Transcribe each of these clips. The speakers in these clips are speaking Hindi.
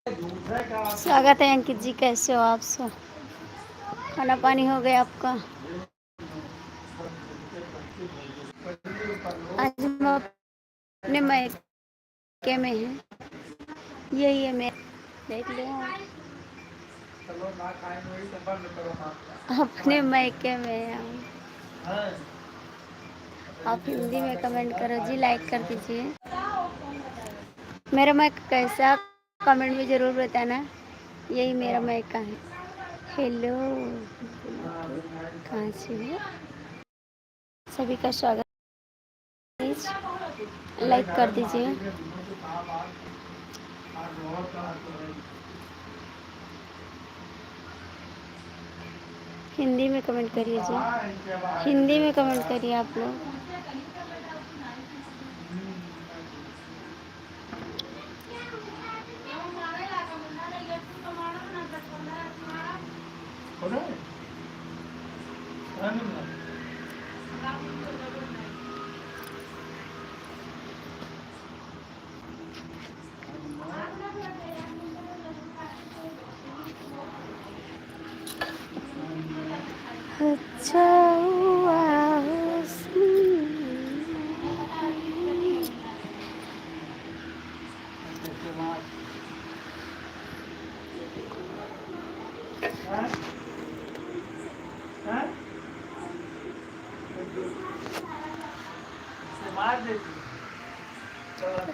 स्वागत है अंकित जी, कैसे हो आप सब? खाना पानी हो गया आपका? आज हम अपने मायके में हैं। यही है मैं, देख लो अपने मायके में हैं हम। आप हिंदी में कमेंट करो जी, लाइक कर दीजिए। मेरा मायका कैसा, कमेंट में ज़रूर बताना। यही मेरा मायका है। हेलो, कहाँ से हो? सभी का स्वागत, प्लीज लाइक कर दीजिए। हिंदी में कमेंट करिए जी, हिंदी में कमेंट करिए आप लोग। अच्छा हुआ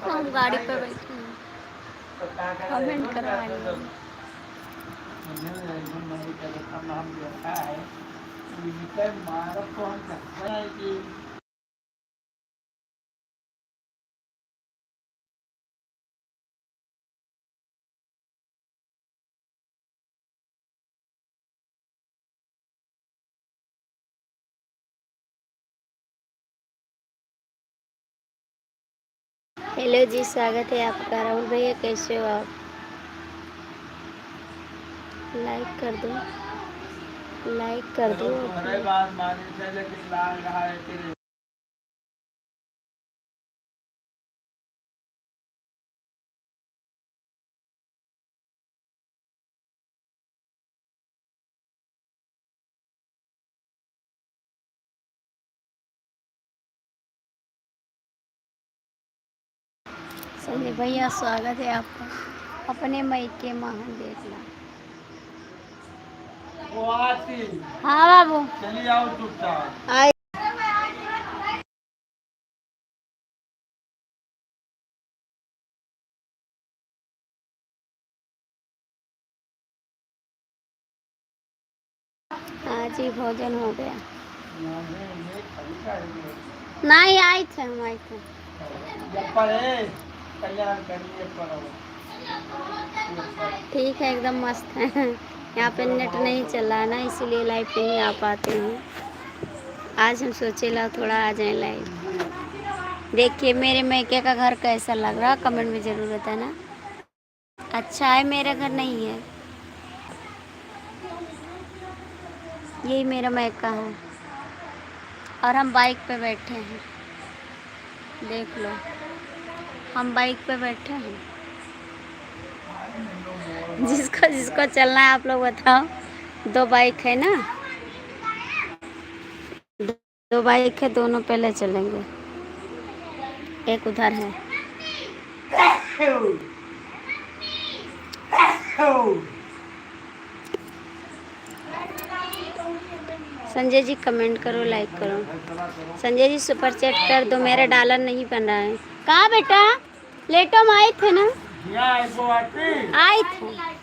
हम गाड़ी पे बैठे हैं, कमेंट करवा रहे हैं। हेलो जी, स्वागत है आपका। राहुल भैया कैसे हो आप? लाइक कर दो, लाइक कर दो। संजय भैया स्वागत है आपका। अपने मायके महान देखना। हाँ बाबू, चलिए आओ चुपचाप। आए हाँ जी, भोजन हो गया। नहीं आए थे, हम आए थे। ठीक है, एकदम मस्त है। यहाँ पे नेट नहीं चल रहा है ना, इसीलिए लाइव नहीं आ पाते हैं। आज हम सोचे ला थोड़ा आ जाए लाइव। देखिए मेरे मायके का घर कैसा लग रहा, कमेंट में ज़रूर बताना। अच्छा है, मेरा घर नहीं है, यही मेरा मायका है। और हम बाइक पे बैठे हैं, देख लो, हम बाइक पे बैठे हैं। जिसको जिसको चलना है आप लोग बताओ। दो बाइक है ना, दो बाइक है, दोनों पहले चलेंगे। एक उधर है। संजय जी कमेंट करो, लाइक करो। संजय जी सुपर चैट कर दो, मेरा डॉलर नहीं बन रहा है। कहाँ बेटा, लेटो, हम आए थे ना, आए थे।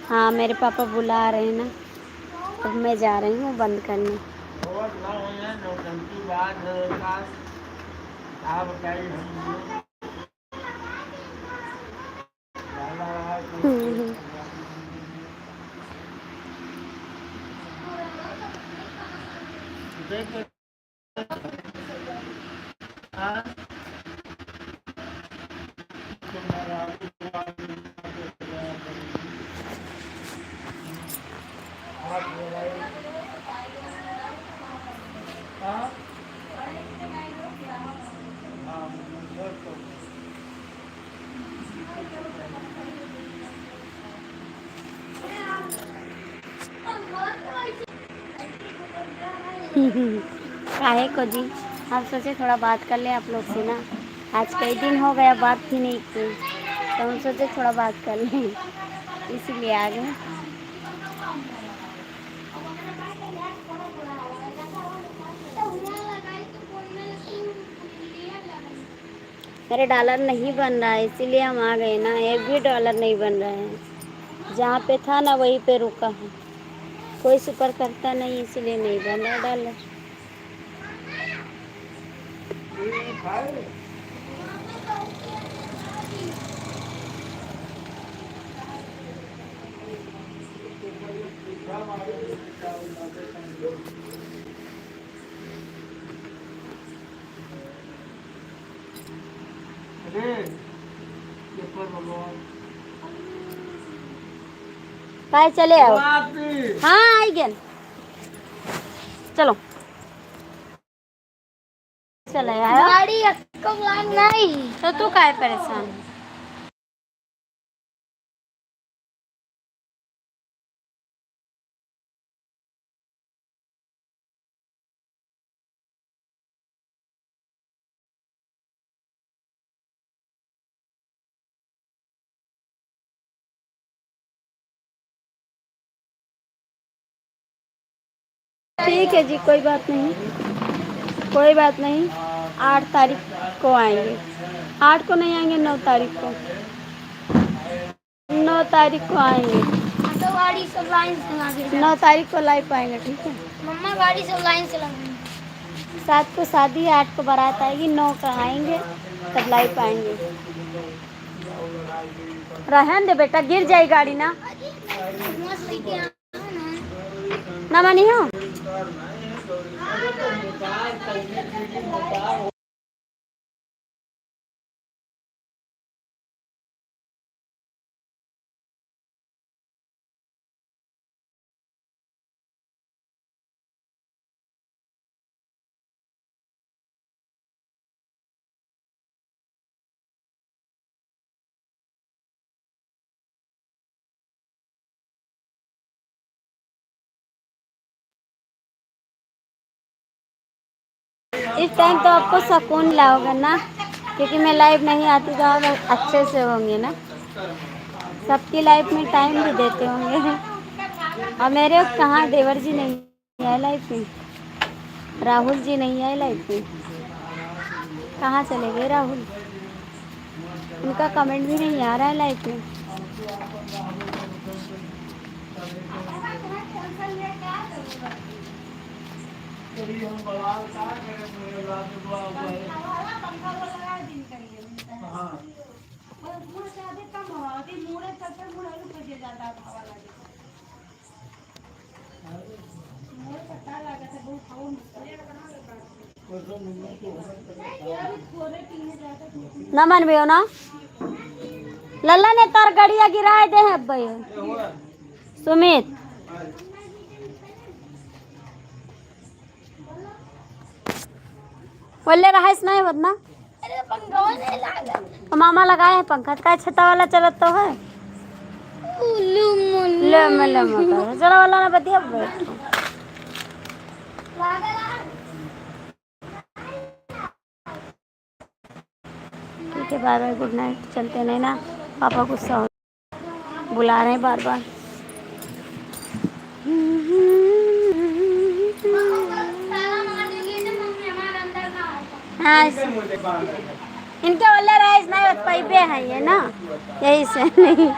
हाँ, मेरे पापा बुला रहे हैं ना, अब मैं जा रही हूँ बंद करने। काहे को जी, आप सोचे थोड़ा बात कर लें आप लोग से ना। आज कई दिन हो गया बात भी नहीं की, तो हम सोचे थोड़ा बात कर लें, इसीलिए आ गए। मेरे डॉलर नहीं बन रहा है, इसीलिए हम आ गए ना। एक भी डॉलर नहीं बन रहा है, जहाँ पे था ना वहीं पे रुका है। कोई सुपर करता नहीं, इसीलिए नहीं बन रहा डॉलर। काय चले आओ। हाँ आई गेल, चलो चले आयो। गाड़ी नहीं तो तू काय परेशान है? ठीक है जी, कोई बात नहीं, कोई बात नहीं। 8 तारीख को आएंगे। 8 को नहीं आएंगे, 9 तारीख को। 9 तारीख को आएंगे। तो गाड़ी सब लाइन से लगा 9 तारीख को लाइव पाएंगे, ठीक है। मम्मा गाड़ी सब लाइन से लगाएंगे। 7 को शादी है, 8 को बारात आएगी, 9 को आएंगे, तब लाइव पाएंगे। रहन दे बेटा, गिर जाए गाड़ी ना। ना मानी हो। इस टाइम तो आपको सुकून लाओगे ना, क्योंकि मैं लाइव नहीं आती तो आप अच्छे से होंगे ना। सबकी लाइफ में टाइम भी देते होंगे। और मेरे कहाँ देवर जी नहीं आए लाइफ में, राहुल जी नहीं आए लाइफ में। कहाँ चले गए राहुल? उनका कमेंट भी नहीं आ रहा है लाइफ में। न मन भी हो ना, लल्ला ने तार गड़िया गिराए दे है भाई सुमित। बोले रहा नहीं होत ना। मामा लगाए हैं पंखा, का छता वाला चलत तो है। चला वाला ना बतिया बैठो। ठीक है, बाय बाय, गुड नाइट। चलते नहीं ना, पापा गुस्सा हो बुला रहे हैं बार बार। हाँ, इनके वाले राइस नहीं पैबे हैं ये ना, यही से नहीं।